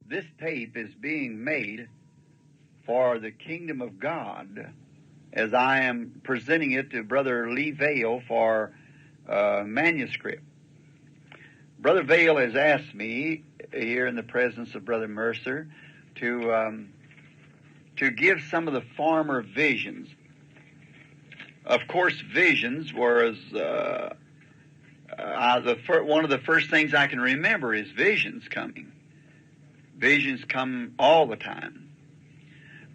This tape is being made for the kingdom of God as I am presenting it to Brother Lee Vale for manuscript. Brother Vale has asked me here in the presence of Brother Mercer to give some of the former visions. Of course, visions was one of the first things I can remember is visions coming. Visions come all the time.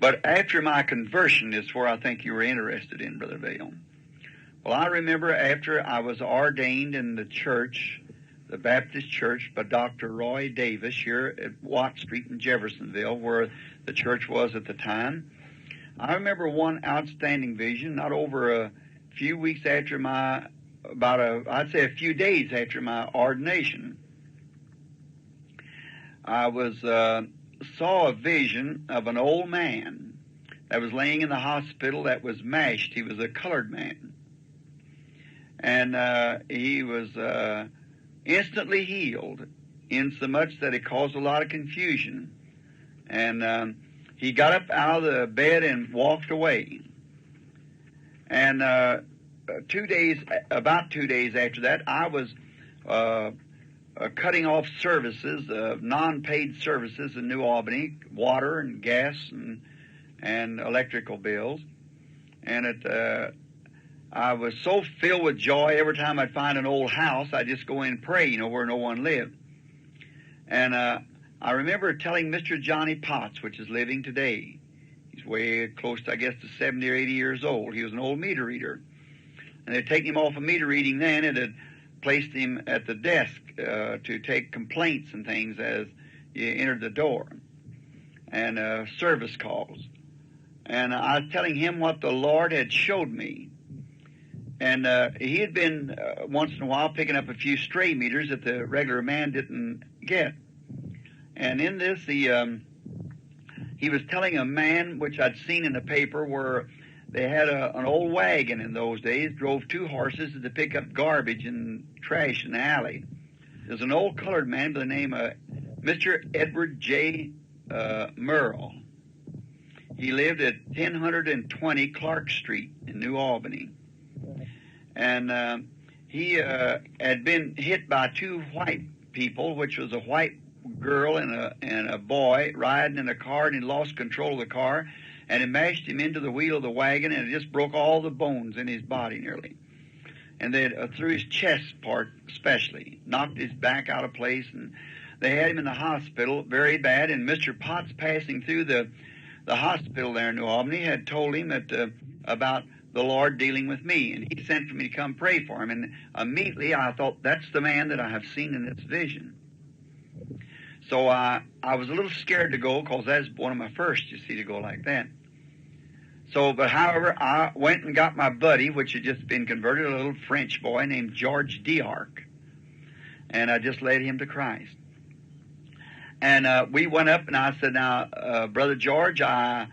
But after my conversion is where I think you were interested in, Brother Vale. Well, I remember after I was ordained in the church, the Baptist church, by Dr. Roy Davis here at Watt Street in Jeffersonville, where the church was at the time. I remember one outstanding vision, not over a few weeks after I'd say a few days after my ordination. I saw a vision of an old man that was laying in the hospital that was mashed. He was a colored man. And he was instantly healed, insomuch that it caused a lot of confusion. And he got up out of the bed and walked away. And about 2 days after that, I was cutting off services, non-paid services in New Albany, water and gas and electrical bills. And I was so filled with joy every time I'd find an old house, I'd just go in and pray, where no one lived. And I remember telling Mr. Johnny Potts, which is living today. He's way close to, I guess, to 70 or 80 years old. He was an old meter reader. And they'd taken him off of meter reading then and had placed him at the desk to take complaints and things as you entered the door, and service calls. And I was telling him what the Lord had showed me. And he had been once in a while picking up a few stray meters that the regular man didn't get. And in this, he was telling a man, which I'd seen in the paper, where they had an old wagon in those days, drove 2 horses to pick up garbage and trash in the alley. There's an old colored man by the name of Mr. Edward J. Merle. He lived at 1020 Clark Street in New Albany. And he had been hit by 2 white people, which was a white girl and a boy riding in a car, and he lost control of the car, and it mashed him into the wheel of the wagon, and it just broke all the bones in his body nearly. And they through his chest part especially, knocked his back out of place, and they had him in the hospital very bad. And Mr. Potts, passing through the hospital there in New Albany, had told him that about the Lord dealing with me, and he sent for me to come pray for him. And immediately I thought, that's the man that I have seen in this vision. So I was a little scared to go, because that's one of my first, you see, to go like that. So, but however, I went and got my buddy, which had just been converted, a little French boy named George D'Arc, and I just led him to Christ. And we went up, and I said, now, Brother George, I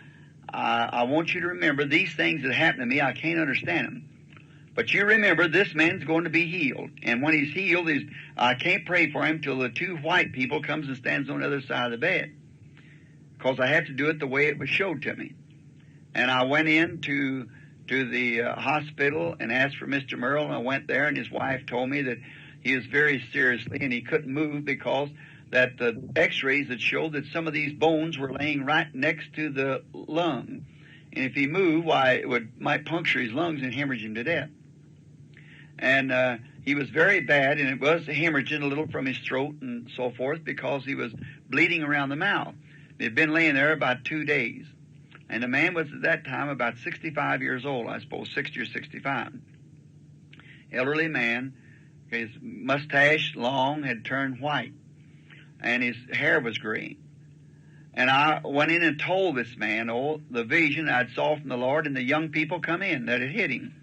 want you to remember these things that happened to me, I can't understand them. But you remember, this man's going to be healed. And when he's healed, I can't pray for him till the 2 white people comes and stands on the other side of the bed, because I have to do it the way it was showed to me. And I went in to the hospital and asked for Mr. Merle, and I went there, and his wife told me that he was very seriously, and he couldn't move because that the x-rays had showed that some of these bones were laying right next to the lung. And if he moved, why, it might puncture his lungs and hemorrhage him to death. And he was very bad, and it was hemorrhaging a little from his throat and so forth, because he was bleeding around the mouth. He had been laying there about 2 days. And the man was at that time about 65 years old, I suppose, 60 or 65. Elderly man, his mustache, long, had turned white, and his hair was gray. And I went in and told this man, the vision I'd saw from the Lord, and the young people come in that had hit him.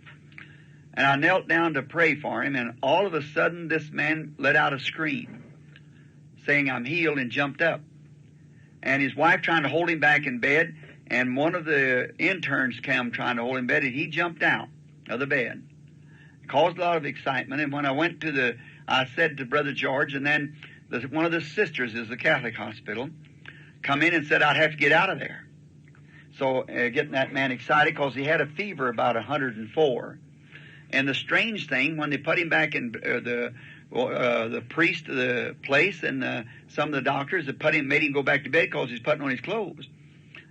And I knelt down to pray for him, and all of a sudden this man let out a scream, saying, I'm healed, and jumped up. And his wife trying to hold him back in bed, and one of the interns came trying to hold him in bed, and he jumped out of the bed. It caused a lot of excitement, and when I went I said to Brother George, and then one of the sisters is the Catholic hospital, come in and said I'd have to get out of there. So getting that man excited because he had a fever about 104. And the strange thing, when they put him back in the priest of the place and some of the doctors that made him go back to bed because he's putting on his clothes.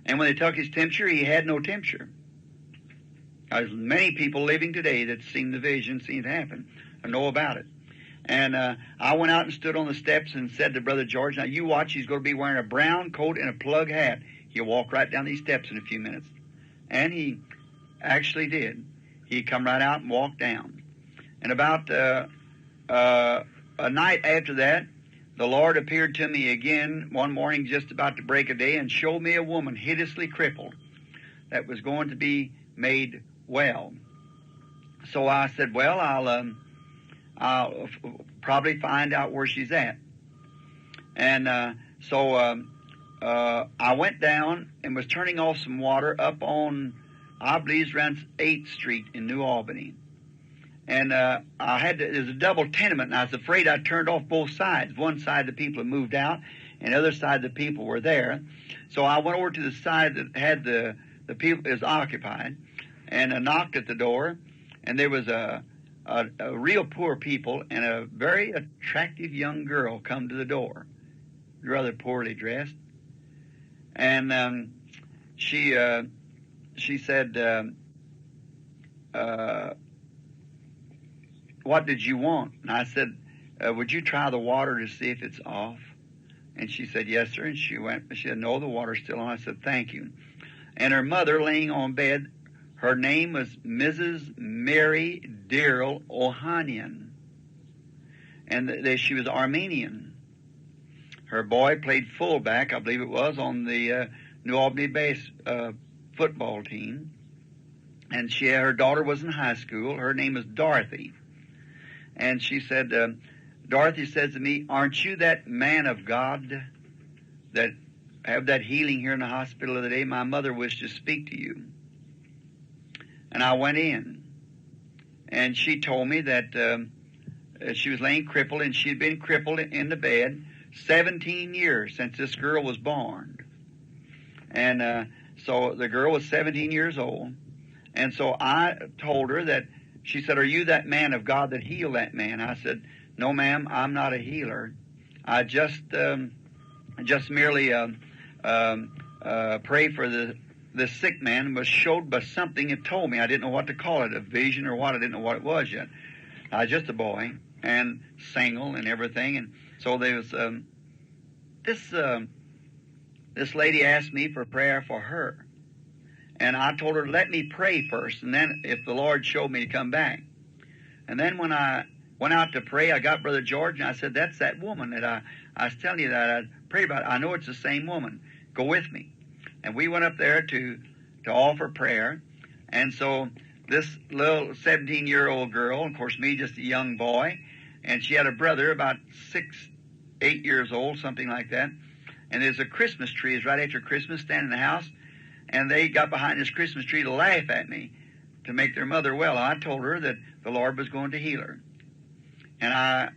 And when they took his temperature, he had no temperature. There's many people living today that seen the vision, seen it happen, and know about it. And I went out and stood on the steps and said to Brother George, now you watch, he's going to be wearing a brown coat and a plug hat. He'll walk right down these steps in a few minutes. And he actually did. He come right out and walked down. And about a night after that, the Lord appeared to me again one morning just about to break a day and showed me a woman hideously crippled that was going to be made well. So I said, well, I'll probably find out where she's at. And so I went down and was turning off some water up on, I believe it's around 8th Street in New Albany. And there's a double tenement, and I was afraid I turned off both sides. One side the people had moved out, and the other side the people were there. So I went over to the side that had the people is occupied, and I knocked at the door, and there was a real poor people and a very attractive young girl come to the door, rather poorly dressed. And she said, what did you want? And I said, would you try the water to see if it's off? And she said, yes, sir. And she said, no, the water's still on. I said, thank you. And her mother laying on bed, her name was Mrs. Mary Darrell Ohanian. And she was Armenian. Her boy played fullback, I believe it was, on the New Albany base football team. And her daughter was in high school. Her name was Dorothy. And she said, Dorothy says to me, aren't you that man of God that have that healing here in the hospital the other day? My mother wished to speak to you. And I went in. And she told me that she was laying crippled, and she'd been crippled in the bed 17 years since this girl was born. And so the girl was 17 years old. And so I told her that, she said, are you that man of God that healed that man? I said, no, ma'am, I'm not a healer. I just merely pray for the sick man and was showed by something it told me. I didn't know what to call it, a vision or what. I didn't know what it was yet. I was just a boy and single and everything. And so there was this lady asked me for prayer for her. And I told her, let me pray first, and then if the Lord showed me to come back. And then when I went out to pray, I got Brother George, and I said, that's that woman that I was telling you that I prayed about. I know it's the same woman. Go with me. And we went up there to offer prayer. And so this little 17-year-old girl, of course me, just a young boy, and she had a brother about 8 years old, something like that. And there's a Christmas tree. It's right after Christmas, standing in the house. And they got behind this Christmas tree to laugh at me to make their mother well. I told her that the Lord was going to heal her. And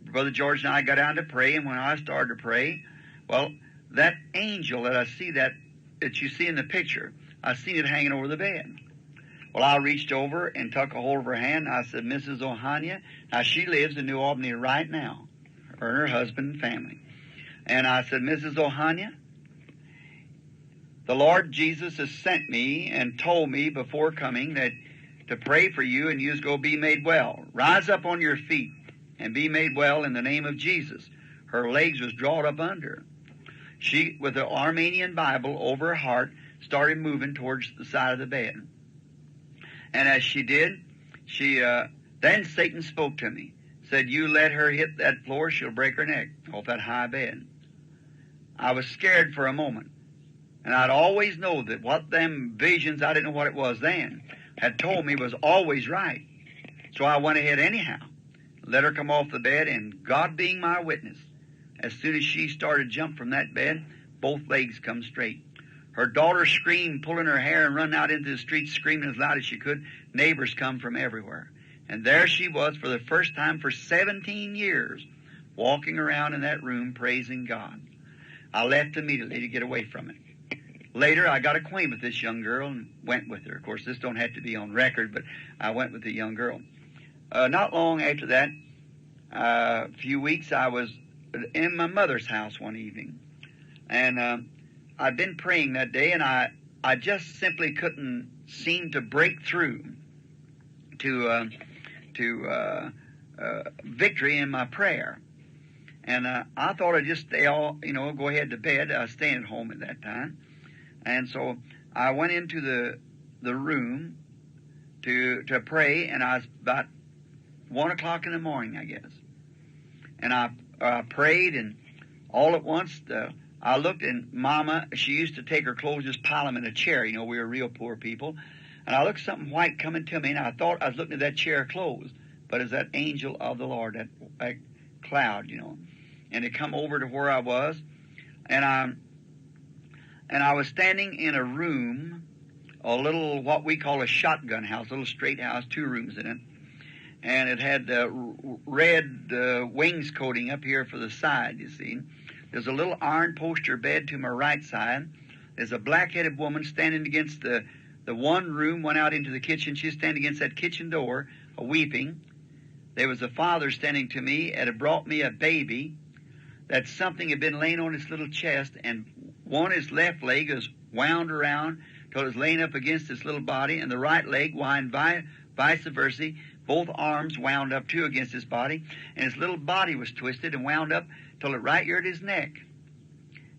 Brother George and I got down to pray, and when I started to pray, well, that angel that I see that you see in the picture, I seen it hanging over the bed. Well, I reached over and took a hold of her hand, and I said, Mrs. Ohania, now she lives in New Albany right now, her and her husband and family. And I said, Mrs. Ohania, the Lord Jesus has sent me and told me before coming that to pray for you and you's going to be made well. Rise up on your feet and be made well in the name of Jesus. Her legs was drawn up under. She, with the Armenian Bible over her heart, started moving towards the side of the bed. And as she did, then Satan spoke to me. Said, you let her hit that floor, she'll break her neck off that high bed. I was scared for a moment. And I'd always know that what them visions, I didn't know what it was then, had told me was always right. So I went ahead anyhow, let her come off the bed, and God being my witness, as soon as she started to jump from that bed, both legs come straight. Her daughter screamed, pulling her hair and running out into the street, screaming as loud as she could. Neighbors come from everywhere. And there she was for the first time for 17 years, walking around in that room praising God. I left immediately to get away from it. Later, I got acquainted with this young girl and went with her. Of course, this don't have to be on record, but I went with the young girl. Not long after that, a few weeks, I was in my mother's house one evening. And I'd been praying that day, and I just simply couldn't seem to break through to victory in my prayer. And I thought I'd just stay go ahead to bed. I was staying at home at that time. And so I went into the room to pray, and I was about 1 o'clock in the morning, I guess. And I prayed, and all at once I looked, and Mama, she used to take her clothes, just pile them in a chair. You know, we were real poor people. And I looked something white coming to me, and I thought I was looking at that chair clothes. But it's that angel of the Lord, that cloud, you know. And it come over to where I was, and I was standing in a room, a little, what we call a shotgun house, a little straight house, 2 rooms in it. And it had red wainscoting up here for the side, you see. There's a little iron poster bed to my right side. There's a black-headed woman standing against the one room, went out into the kitchen. She's standing against that kitchen door, weeping. There was a father standing to me and had brought me a baby that something had been laying on his little chest, and his left leg was wound around till it was laying up against his little body, and the right leg wound vice versa, both arms wound up too against his body, and his little body was twisted and wound up till it right here at his neck.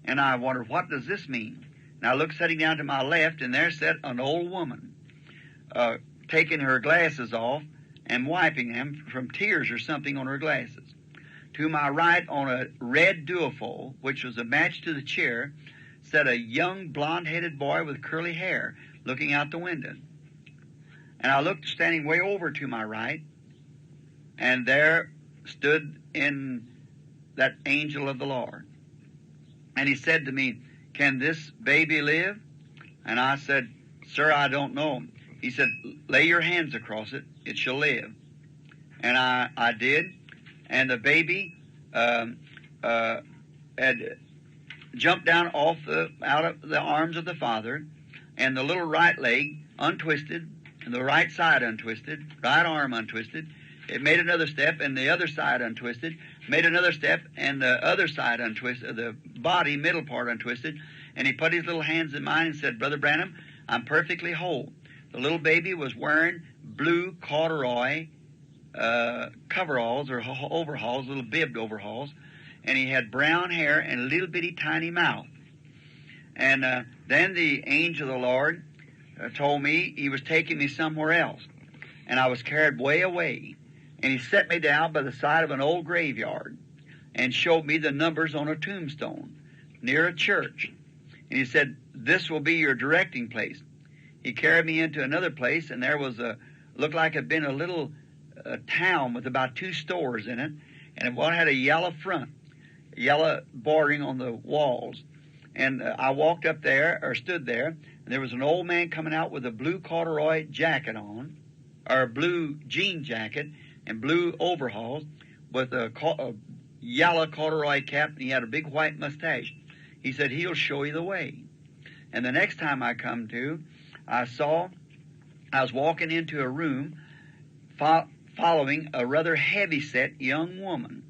And I wondered, what does this mean? And I looked sitting down to my left, and there sat an old woman, taking her glasses off and wiping them from tears or something on her glasses. To my right, on a red duofoil, which was a match to the chair, sat a young blonde-headed boy with curly hair looking out the window. And I looked standing way over to my right, and there stood in that angel of the Lord. And he said to me, "Can this baby live?" And I said, "Sir, I don't know." He said, "Lay your hands across it, it shall live." And I did, and the baby had jumped down out of the arms of the father, and the little right leg untwisted, and the right side untwisted, right arm untwisted. It made another step, and the other side untwisted, made another step, and the other side untwisted, the body, middle part untwisted. And he put his little hands in mine and said, "Brother Branham, I'm perfectly whole." The little baby was wearing blue corduroy coveralls or overalls, little bibbed overalls, and he had brown hair and a little bitty tiny mouth. And then the angel of the Lord told me he was taking me somewhere else, and I was carried way away. And he set me down by the side of an old graveyard and showed me the numbers on a tombstone near a church. And he said, "This will be your directing place." He carried me into another place, and there was looked like it had been a little town with about 2 stores in it, and one had a yellow front, yellow bordering on the walls. And I walked up there, or stood there, and there was an old man coming out with a blue corduroy jacket on, or a blue jean jacket, and blue overalls, with a yellow corduroy cap, and he had a big white mustache. He said, "He'll show you the way." And the next time I come to, I was walking into a room following a rather heavy-set young woman.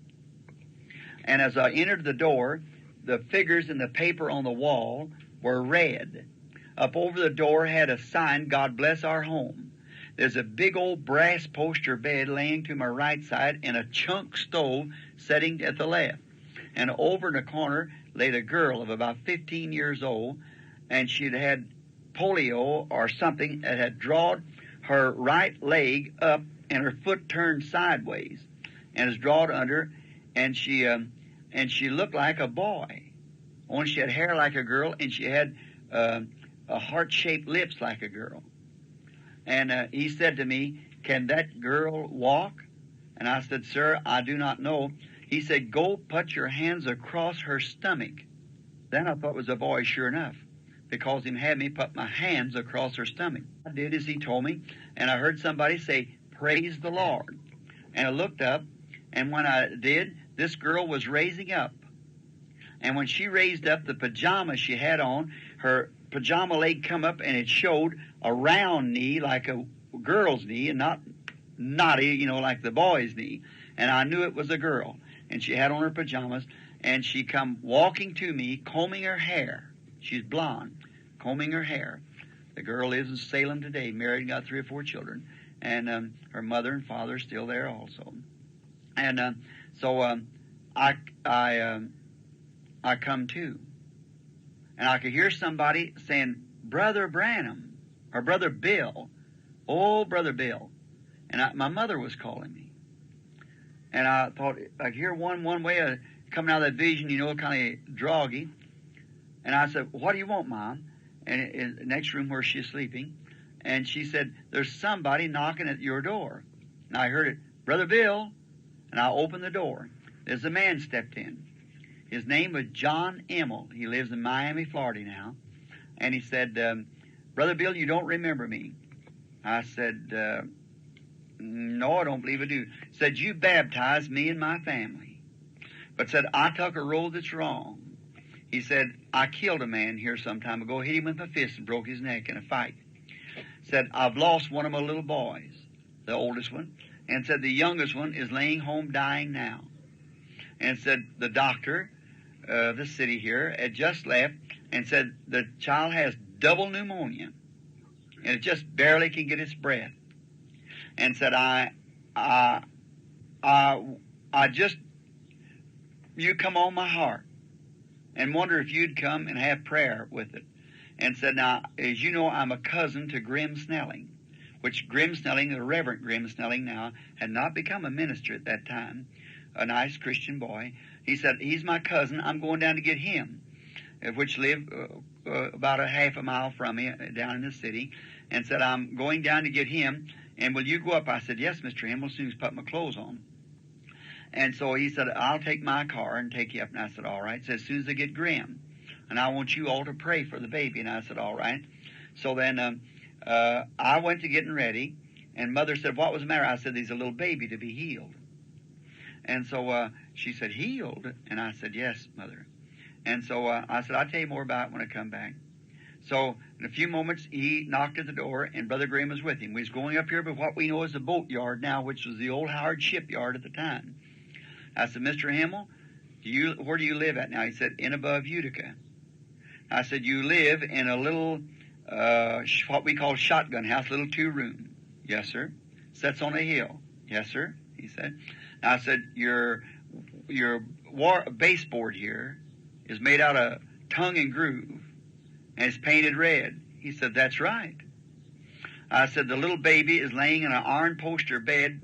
And as I entered the door, the figures in the paper on the wall were red. Up over the door had a sign, "God bless our home." There's a big old brass poster bed laying to my right side, and a chunk stove sitting at the left. And over in the corner laid a girl of about 15 years old, and she'd had polio or something that had drawn her right leg up and her foot turned sideways and is drawn under, and she looked like a boy. Only she had hair like a girl, and she had a heart-shaped lips like a girl. And he said to me, "Can that girl walk?" And I said, "Sir, I do not know." He said, "Go put your hands across her stomach." Then I thought it was a boy, sure enough, because he had me put my hands across her stomach. I did as he told me, and I heard somebody say, "Praise the Lord." And I looked up, and when I did, this girl was raising up. And when she raised up the pajamas she had on, her pajama leg come up and it showed a round knee like a girl's knee and not knotty, you know, like the boy's knee. And I knew it was a girl. And she had on her pajamas, and she come walking to me, combing her hair. She's blonde, combing her hair. The girl lives in Salem today, married and got 3 or 4 children. And her mother and father are still there also. And so I come to. And I could hear somebody saying, Brother Branham, or Brother Bill. Oh, Brother Bill. And my mother was calling me. And I thought, I could hear one way of coming out of that vision, you know, kind of droggy. And I said, what do you want, Mom? And in the next room where she's sleeping. And she said, there's somebody knocking at your door. And I heard it, Brother Bill. And I opened the door. There's a man stepped in. His name was John Emmel. He lives in Miami, Florida now. And he said, Brother Bill, you don't remember me. I said, no, I don't believe I do. Said, you baptized me and my family. But said, I took a road that's wrong. He said, I killed a man here some time ago, hit him with my fist and broke his neck in a fight. Said, I've lost one of my little boys, the oldest one. And said, the youngest one is laying home dying now. And said, the doctor of the city here had just left and said, the child has double pneumonia. And it just barely can get its breath. And said, you come on my heart and wonder if you'd come and have prayer with it. And said, now, as you know, I'm a cousin to Grim Snelling, which Grim Snelling, the Reverend Grim Snelling now, had not become a minister at that time, a nice Christian boy. He said, he's my cousin. I'm going down to get him, which lived about a half a mile from me down in the city, and said, I'm going down to get him. And will you go up? I said, yes, Mr. Himmel, as soon as I put my clothes on. And so he said, I'll take my car and take you up. And I said, all right. He said, as soon as I get Grim. And I want you all to pray for the baby. And I said, all right. So then I went to getting ready. And Mother said, what was the matter? I said, there's a little baby to be healed. And so she said, healed? And I said, yes, Mother. And so I said, I'll tell you more about it when I come back. So in a few moments, he knocked at the door, and Brother Graham was with him. We was going up here by what we know as the boatyard now, which was the old Howard shipyard at the time. I said, Mr. Himmel, where do you live at now? He said, in above Utica. I said, you live in a little, what we call shotgun house, little 2-room. Yes, sir. Sets on a hill. Yes, sir, he said. I said, your baseboard here is made out of tongue and groove, and it's painted red. He said, that's right. I said, the little baby is laying in an iron poster bed,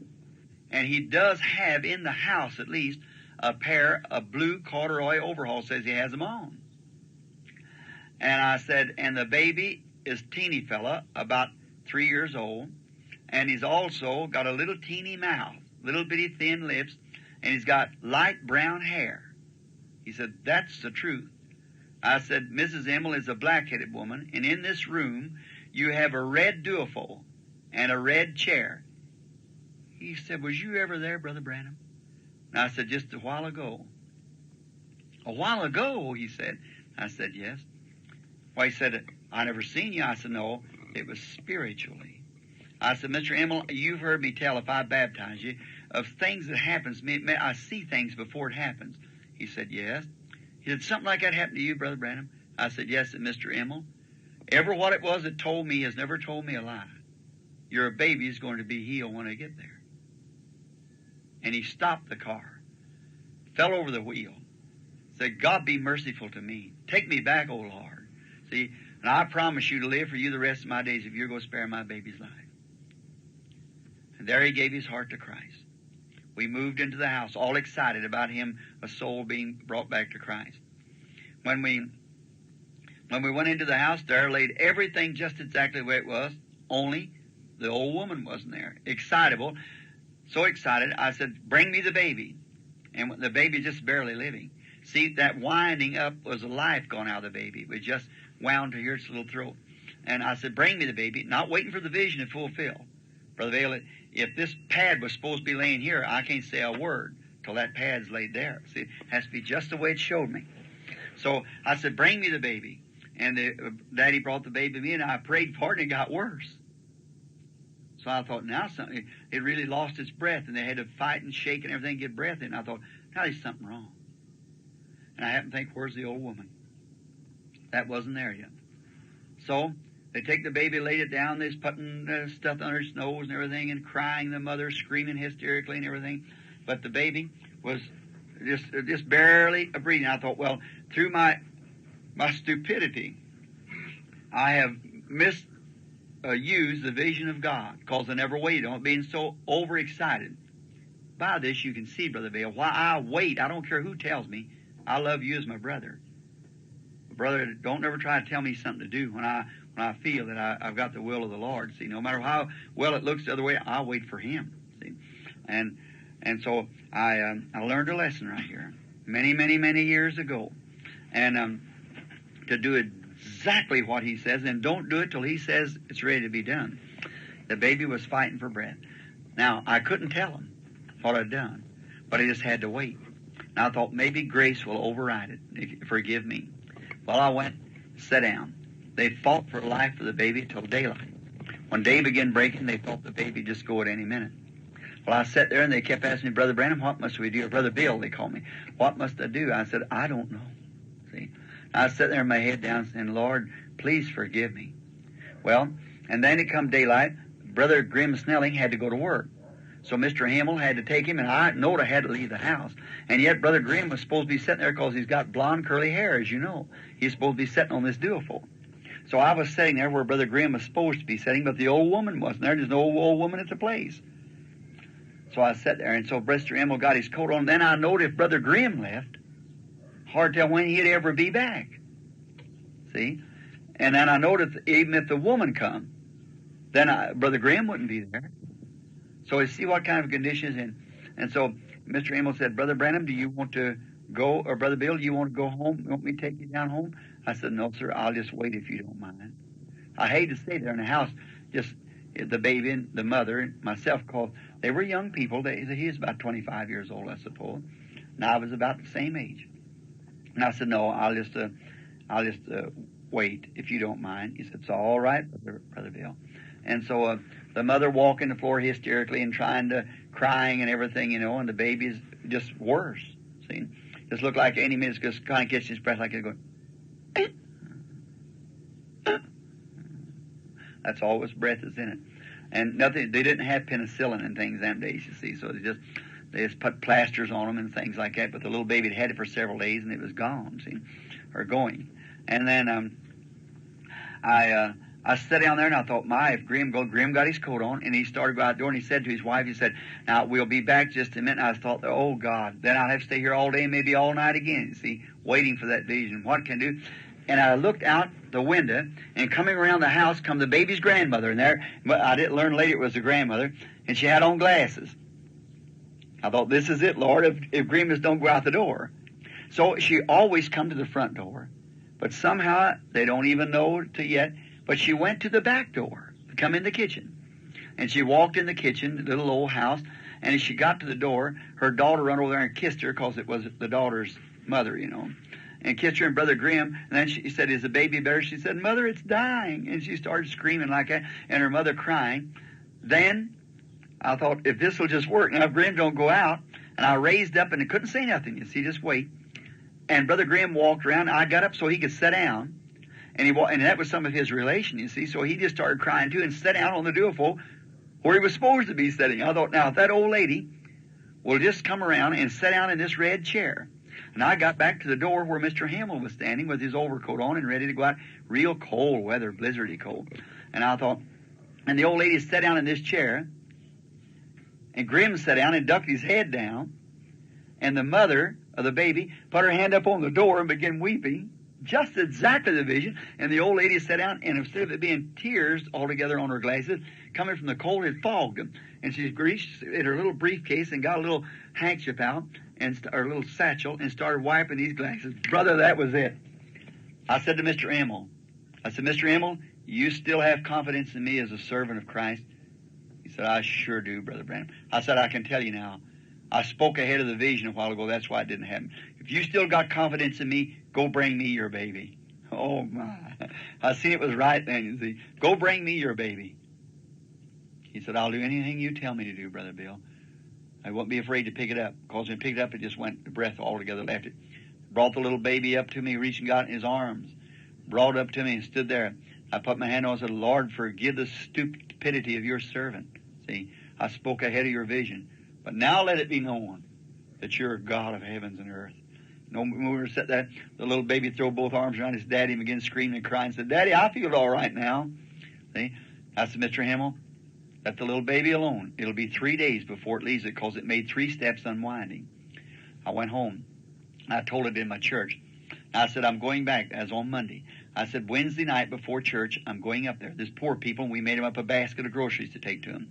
and he does have in the house at least a pair of blue corduroy overalls, says he has them on. And I said, and the baby is teeny fella, about 3 years old, and he's also got a little teeny mouth, little bitty thin lips, and he's got light brown hair. He said, that's the truth. I said, Mrs. Emmel is a black-headed woman, and in this room you have a red duophone and a red chair. He said, was you ever there, Brother Branham? And I said, just a while ago. A while ago, he said. I said, yes. Well, he said, I never seen you. I said, no, it was spiritually. I said, Mr. Emmel, you've heard me tell if I baptize you of things that happens to me. I see things before it happens. He said, yes. He said, something like that happened to you, Brother Branham? I said, yes, and Mr. Emmel, ever what it was that told me has never told me a lie. Your baby is going to be healed when I get there. And he stopped the car, fell over the wheel, said, God be merciful to me. Take me back, O Lord. See, and I promise you to live for you the rest of my days if you're going to spare my baby's life. And there he gave his heart to Christ. We moved into the house, all excited about him, a soul being brought back to Christ. When we went into the house, there laid everything just exactly the way it was, only the old woman wasn't there. Excitable, so excited, I said, bring me the baby. And the baby just barely living. See, that winding up was the life gone out of the baby. It was just wound to its little throat. And I said, bring me the baby, not waiting for the vision to fulfill. Brother Vale, if this pad was supposed to be laying here, I can't say a word till that pad's laid there. See, it has to be just the way it showed me. So I said, bring me the baby. And Daddy brought the baby to me, and I prayed for it, and it got worse. So I thought, now something, it really lost its breath, and they had to fight and shake and everything to get breath in. I thought, now there's something wrong. And I happened to think, where's the old woman? That wasn't there yet. So they take the baby, laid it down, they're putting stuff under its nose and everything, and crying, the mother screaming hysterically and everything. But the baby was just barely breathing. I thought, well, through my stupidity, I have misused the vision of God, because I never waited on it, being so overexcited. By this you can see, Brother Bill, why I wait. I don't care who tells me. I love you as my brother. Brother, don't ever try to tell me something to do when I feel that I've got the will of the Lord. See, no matter how well it looks the other way, I'll wait for Him. See, and so I learned a lesson right here, many years ago, and to do exactly what He says, and don't do it till He says it's ready to be done. The baby was fighting for breath. Now I couldn't tell him what I'd done, but I just had to wait. And I thought maybe grace will override it. Forgive me. Well, I went, sat down. They fought for life for the baby till daylight. When day began breaking, they thought the baby just go at any minute. Well, I sat there, and they kept asking me, Brother Branham, what must we do? Or Brother Bill, they called me. What must I do? I said, I don't know. See, I sat there with my head down saying, Lord, please forgive me. Well, and then it come daylight. Brother Grimm Snelling had to go to work. So Mr. Himmel had to take him, and I knowed I had to leave the house. And yet Brother Grimm was supposed to be sitting there because he's got blonde curly hair, as you know. He's supposed to be sitting on this duophone. So I was sitting there where Brother Grimm was supposed to be sitting, but the old woman wasn't there. There's no old woman at the place. So I sat there, and so Mr. Himmel got his coat on. Then I noted if Brother Grimm left, hard to tell when he'd ever be back. See? And then I noted even if the woman come, then Brother Grimm wouldn't be there. So you see what kind of conditions in. And so Mr. Himmel said, Brother Branham, do you want to go, or Brother Bill, do you want to go home? You want me to take you down home? I said, no, sir, I'll just wait if you don't mind. I hate to stay there in the house, just the baby and the mother and myself, because they were young people. He was about 25 years old, I suppose. And I was about the same age. And I said, no, I'll just wait if you don't mind. He said, it's all right, Brother Bill. And so the mother walking the floor hysterically and crying and everything, you know, and the baby's just worse. See, just looked like any minute just kind of catching his breath like it's going. That's all his breath is in it, and nothing. They didn't have penicillin and things them days, you see. So they just put plasters on them and things like that. But the little baby had it for several days and it was gone. See, or going. And then I sat down there and I thought, if Grimm got his coat on, and he started to go out the door, and he said to his wife, he said, now we'll be back just a minute. And I thought, oh God, then I'll have to stay here all day, maybe all night again, you see, waiting for that vision. What can I do? And I looked out the window, and coming around the house come the baby's grandmother, and there, I didn't learn later it was the grandmother, and she had on glasses. I thought, this is it, Lord, if Grimm just don't go out the door. So she always come to the front door, but somehow they don't even know it yet. But she went to the back door to come in the kitchen. And she walked in the kitchen, the little old house, and as she got to the door, her daughter ran over there and kissed her, because it was the daughter's mother, you know, and kissed her and Brother Grimm. And then she said, is the baby better? She said, Mother, it's dying. And she started screaming like that, and her mother crying. Then I thought, if this will just work, now if Grimm don't go out, and I raised up and I couldn't say nothing, you see, just wait. And Brother Grimm walked around. I got up so he could sit down. And that was some of his relation, you see. So he just started crying too and sat down on the duophone where he was supposed to be sitting. I thought, now if that old lady will just come around and sit down in this red chair. And I got back to the door where Mr. Himmel was standing with his overcoat on and ready to go out. Real cold weather, blizzardy cold. And I thought, and the old lady sat down in this chair, and Grimm sat down and ducked his head down, and the mother of the baby put her hand up on the door and began weeping. Just exactly the vision. And the old lady sat down, and instead of it being tears altogether on her glasses, coming from the cold, it fogged them. And she reached in her little briefcase and got a little handkerchief out, or a little satchel, and started wiping these glasses. Brother, that was it. I said to Mr. Emmel, Mr. Emmel, you still have confidence in me as a servant of Christ? He said, I sure do, Brother Branham. I said, I can tell you now, I spoke ahead of the vision a while ago. That's why it didn't happen. If you still got confidence in me, go bring me your baby. Oh, my. I seen it was right then, you see. Go bring me your baby. He said, I'll do anything you tell me to do, Brother Bill. I won't be afraid to pick it up, because when I picked it up, it just went, the breath altogether left it. Brought the little baby up to me, reached and got it in his arms. Brought it up to me and stood there. I put my hand on it and said, Lord, forgive the stupidity of your servant. See, I spoke ahead of your vision. But now let it be known that you're a God of heavens and earth. No, when we were sitting there, the little baby threw both arms around his daddy and began screaming and crying and said, Daddy, I feel all right now. See, I said, Mr. Himmel, let the little baby alone. It'll be 3 days before it leaves it, because it made 3 steps unwinding. I went home. I told it in my church. I said, I'm going back. As on Monday. I said, Wednesday night before church, I'm going up there. There's poor people, and we made them up a basket of groceries to take to them.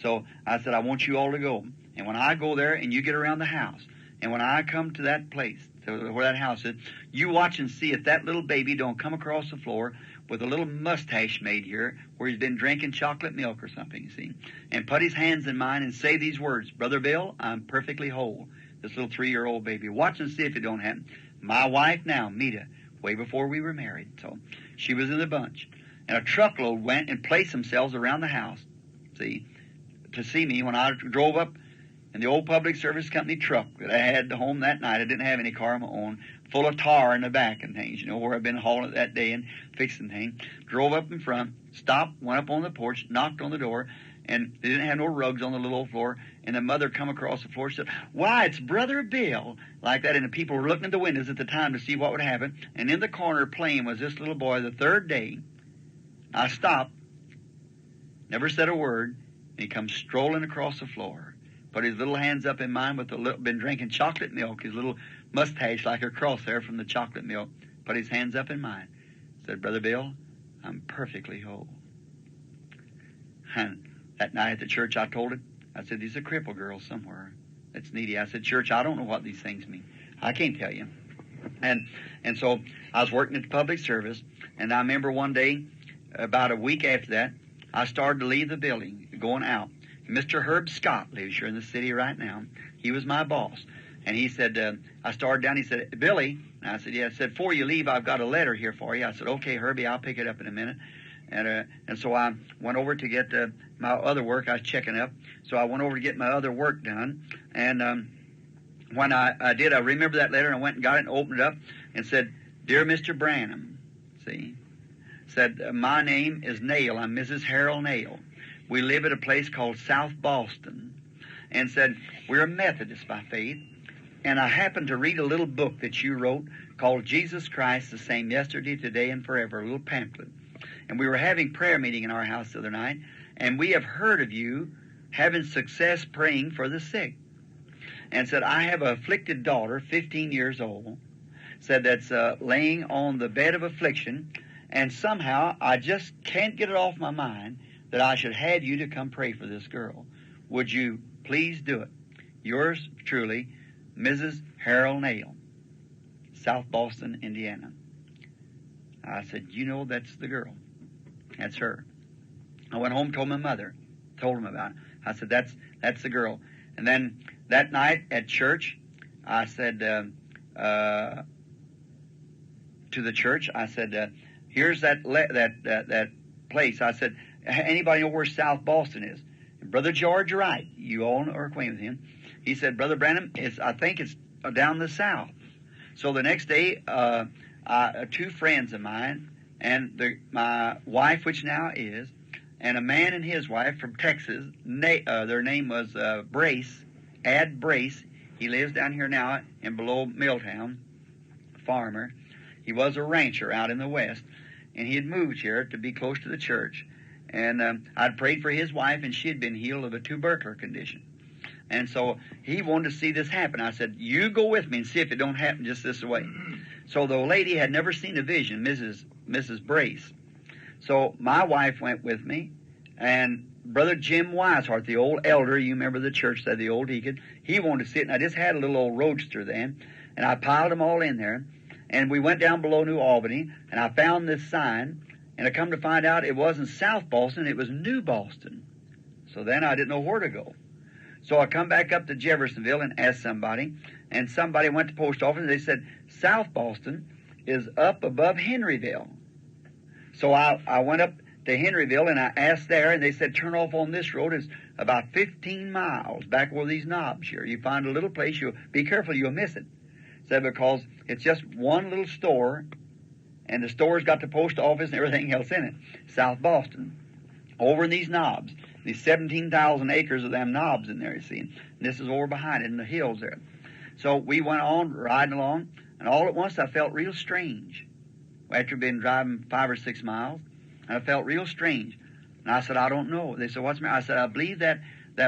So I said, I want you all to go. And when I go there and you get around the house, and when I come to that place, to where that house is, you watch and see if that little baby don't come across the floor with a little mustache made here where he's been drinking chocolate milk or something, you see, and put his hands in mine and say these words, Brother Bill, I'm perfectly whole. This little 3-year-old baby. Watch and see if it don't happen. My wife now, Mita, way before we were married, so she was in the bunch. And a truckload went and placed themselves around the house, see, to see me when I drove up in the old public service company truck that I had home that night. I didn't have any car of my own, full of tar in the back and things, you know, where I've been hauling it that day and fixing things. Drove up in front, stopped, went up on the porch, knocked on the door, and they didn't have no rugs on the little old floor. And the mother come across the floor and said, Why, it's Brother Bill, like that. And the people were looking at the windows at the time to see what would happen. And in the corner playing was this little boy the third day. I stopped, never said a word, and he comes strolling across the floor. Put his little hands up in mine with the little, been drinking chocolate milk, his little mustache like a crosshair from the chocolate milk. Put his hands up in mine. Said, Brother Bill, I'm perfectly whole. And that night at the church I told it, I said, there's a cripple girl somewhere that's needy. I said, church, I don't know what these things mean. I can't tell you. And so I was working at the public service, and I remember one day, about a week after that, I started to leave the building, going out. Mr. Herb Scott lives here in the city right now. He was my boss. And he said, I started down, he said, Billy, and I said, yeah. I said, before you leave, I've got a letter here for you. I said, okay, Herbie, I'll pick it up in a minute. And so I went over to get my other work. I was checking up. So I went over to get my other work done. And when I did, I remember that letter, and I went and got it and opened it up and said, Dear Mr. Branham, see, said, my name is Nail. I'm Mrs. Harold Nail. We live at a place called South Boston. And said, we're a Methodist by faith. And I happened to read a little book that you wrote called Jesus Christ, the same yesterday, today, and forever, a little pamphlet. And we were having prayer meeting in our house the other night, and we have heard of you having success praying for the sick. And said, I have an afflicted daughter, 15 years old, said that's laying on the bed of affliction, and somehow I just can't get it off my mind that I should have you to come pray for this girl. Would you please do it? Yours truly, Mrs. Harold Nail, South Boston, Indiana. I said, you know, that's the girl. That's her. I went home, told my mother, told him about it. I said, that's the girl. And then that night at church, I said to the church, I said, here's that place. I said, anybody know where South Boston is? And Brother George Wright, you all are acquainted with him. He said, Brother Branham, I think it's down the south. So the next day, 2 friends of mine, and my wife, which now is, and a man and his wife from Texas, their name was Brace, Ad Brace. He lives down here now in below Milltown, farmer. He was a rancher out in the west, and he had moved here to be close to the church. And I'd prayed for his wife, and she had been healed of a tubercular condition. And so he wanted to see this happen. I said, you go with me and see if it don't happen just this way. So the lady had never seen a vision, Mrs. Brace. So my wife went with me, and Brother Jim Wisehart, the old elder, you remember the church, said the old deacon, he wanted to see it. And I just had a little old roadster then, and I piled them all in there. And we went down below New Albany, and I found this sign, and I come to find out it wasn't South Boston, it was New Boston. So then I didn't know where to go. So I come back up to Jeffersonville and asked somebody, and somebody went to the post office, and they said, South Boston is up above Henryville. So I went up to Henryville, and I asked there, and they said, turn off on this road. It's about 15 miles back where these knobs here. You find a little place, you'll be careful, you'll miss it. Said because it's just one little store, and the store's got the post office and everything else in it. South Boston. Over in these knobs. These 17,000 acres of them knobs in there, you see. And this is over behind it in the hills there. So we went on riding along, and all at once I felt real strange. After being driving 5 or 6 miles, and I felt real strange. And I said, I don't know. They said, what's the matter? I said, I believe that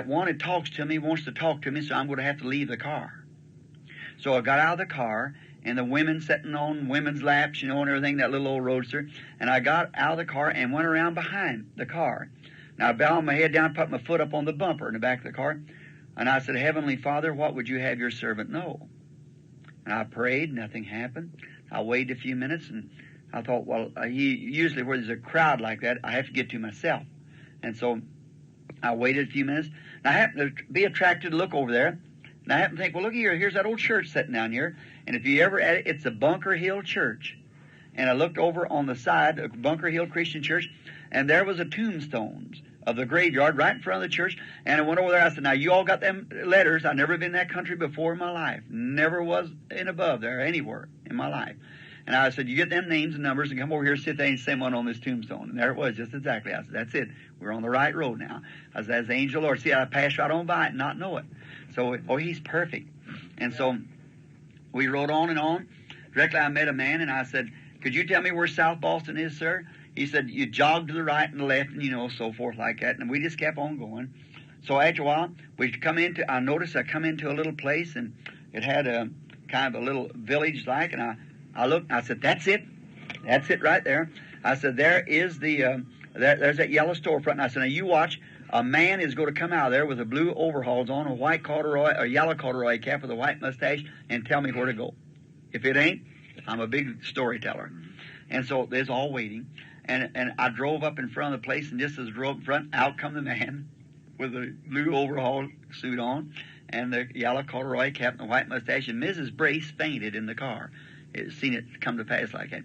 one that talks to me wants to talk to me, so I'm going to have to leave the car. So I got out of the car, and the women sitting on women's laps, and everything, that little old roadster. And I got out of the car and went around behind the car. Now I bowed my head down, put my foot up on the bumper in the back of the car. And I said, Heavenly Father, what would you have your servant know? And I prayed, nothing happened. I waited a few minutes, and I thought, well, usually where there's a crowd like that, I have to get to myself. And so I waited a few minutes. And I happened to be attracted to look over there. And I happened to think, well, look here, here's that old church sitting down here. And if you ever at it, it's a Bunker Hill Church. And I looked over on the side of Bunker Hill Christian Church, and there was a tombstones of the graveyard right in front of the church. And I went over there. I said, now, you all got them letters. I've never been in that country before in my life. Never was in above there anywhere in my life. And I said, you get them names and numbers and come over here and sit there and say one on this tombstone. And there it was, just exactly. I said, that's it. We're on the right road now. I said, that's the angel of the Lord. See, I passed right on by it and not know it. So, he's perfect. And so we rode on and on. Directly I met a man, and I said, could you tell me where South Boston is, sir? He said, you jog to the right and the left, and, so forth like that. And we just kept on going. So after a while, I noticed I come into a little place, and it had a kind of a little village-like, and I looked, and I said, that's it. That's it right there. I said, there is there's that yellow storefront. And I said, now you watch. A man is going to come out of there with a blue overalls on, a yellow corduroy cap with a white mustache, and tell me where to go. If it ain't, I'm a big storyteller. And so there's all waiting. And I drove up in front of the place, and just as I drove in front, out come the man with the blue overall suit on, and the yellow corduroy cap and the white mustache, and Mrs. Brace fainted in the car. Seen it come to pass like that.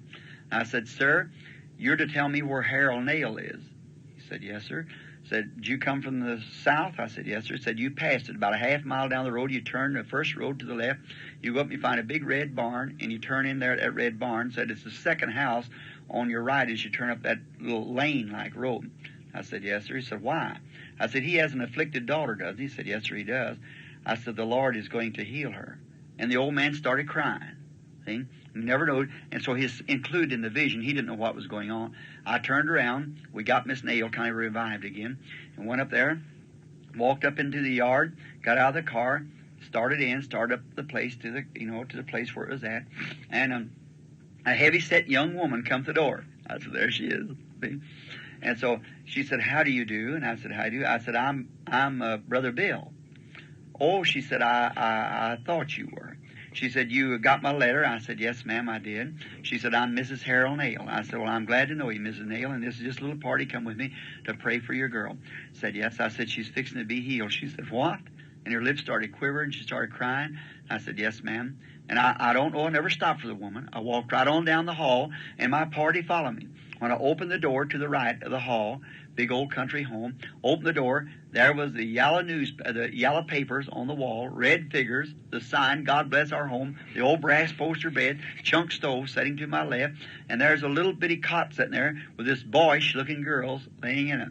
And I said, sir, you're to tell me where Harold Nail is. He said, yes, sir. Said, did you come from the south? I said, yes, sir. Said, you passed it about a half mile down the road. You turn the first road to the left. You go up and you find a big red barn, and you turn in there at that red barn. Said, it's the second house on your right as you turn up that little lane-like road. I said, yes, sir. He said, why? I said, he has an afflicted daughter, doesn't he? He said, yes, sir, he does. I said, the Lord is going to heal her. And the old man started crying. See? He never knew. And so he's included in the vision. He didn't know what was going on. I turned around. We got Miss Nail kind of revived again, and went up there, walked up into the yard, got out of the car, started up the place to the place where it was at. And a heavy-set young woman come to the door. I said, there she is. See? And so she said, how do you do? And I said, how do you? I said, I'm Brother Bill. Oh, she said, I thought you were. She said, you got my letter? I said, yes, ma'am, I did. She said, I'm Mrs. Harold Nail. I said, well, I'm glad to know you, Mrs. Nail, and this is just a little party. Come with me to pray for your girl. Said, yes. I said, she's fixing to be healed. She said, what? And her lips started quivering. She started crying. I said, yes, ma'am. And I don't know, I never stopped for the woman. I walked right on down the hall, and my party followed me. When I opened the door to the right of the hall, big old country home, opened the door, there was the yellow papers on the wall, red figures, the sign, God bless our home, the old brass poster bed, chunk stove sitting to my left, and there's a little bitty cot sitting there with this boyish-looking girl laying in it.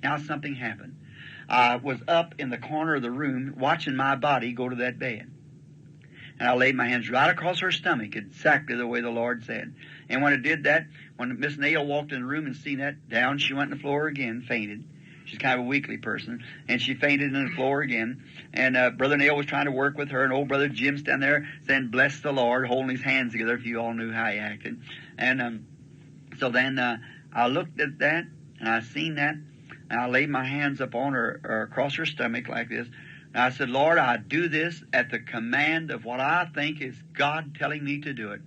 Now something happened. I was up in the corner of the room watching my body go to that bed. And I laid my hands right across her stomach, exactly the way the Lord said. And when I did that, when Miss Nail walked in the room and seen that, down she went on the floor again, fainted. She's kind of a weakly person, and she fainted on the floor again. And Brother Nail was trying to work with her, and old Brother Jim standing there saying, bless the Lord, holding his hands together, if you all knew how he acted. And so then I looked at that, and I seen that, and I laid my hands up on her, or across her stomach like this. And I said, Lord, I do this at the command of what I think is God telling me to do it.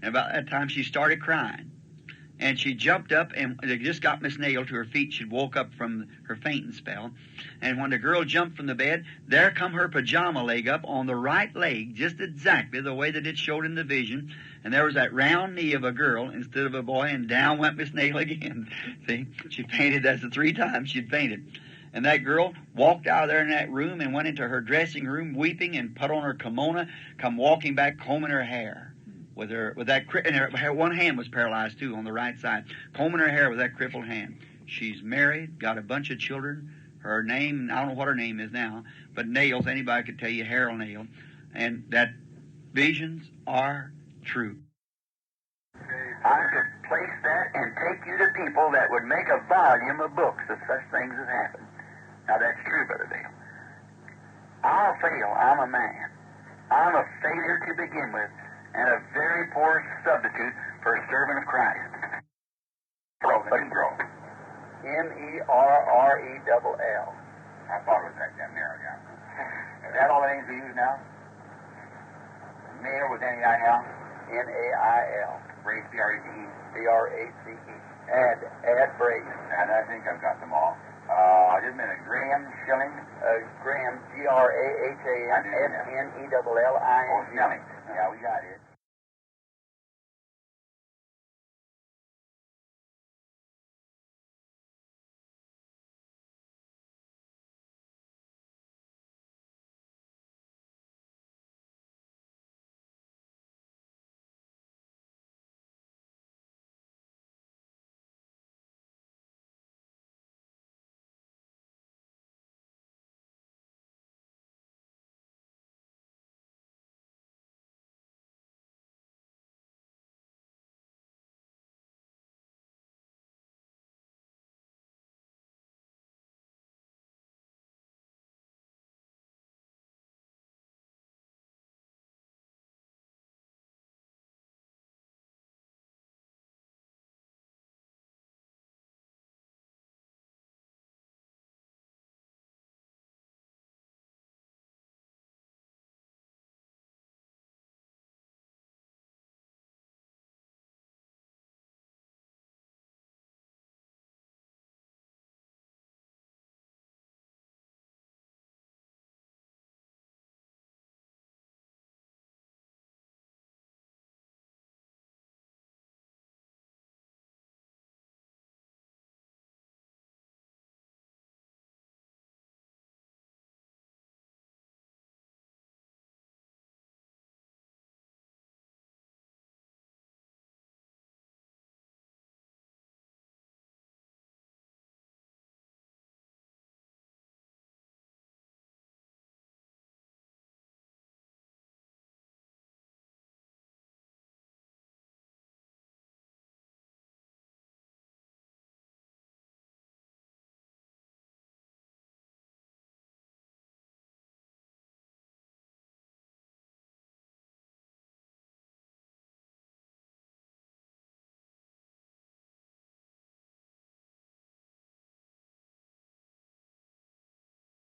And about that time, she started crying. and she jumped up, and they just got Miss Nail to her feet. She'd woke up from her fainting spell. And when the girl jumped from the bed, there come her pajama leg up on the right leg, just exactly the way that it showed in the vision. And there was that round knee of a girl instead of a boy, and down went Miss Nail again. See, she fainted. That's the 3 times she'd fainted. And that girl walked out of there in that room and went into her dressing room weeping and put on her kimono, come walking back combing her hair. With that, and her one hand was paralyzed too on the right side, combing her hair with that crippled hand. She's married, got a bunch of children. Her name, I don't know what her name is now, but Nails, anybody could tell you, Harold Nail. And that visions are true. I could place that and take you to people that would make a volume of books if such things have happened. Now that's true, Brother Dale. I'll fail. I'm a man. I'm a failure to begin with, and a very poor substitute for a servant of Christ. Negro. Merrell. I thought it was that damn Merrell, yeah. Is that all the names we use now? Nail with N-E-I-L? N-A-I-L. Brace, B-R-A-C-E. B-R-A-C-E. Add Brace. And I think I've got them all. Just a minute. Graham, Schilling. Graham, G-R-A-H-A-M, S-N-E-L-L-I-N-G. Oh, Schilling. Yeah, we got it.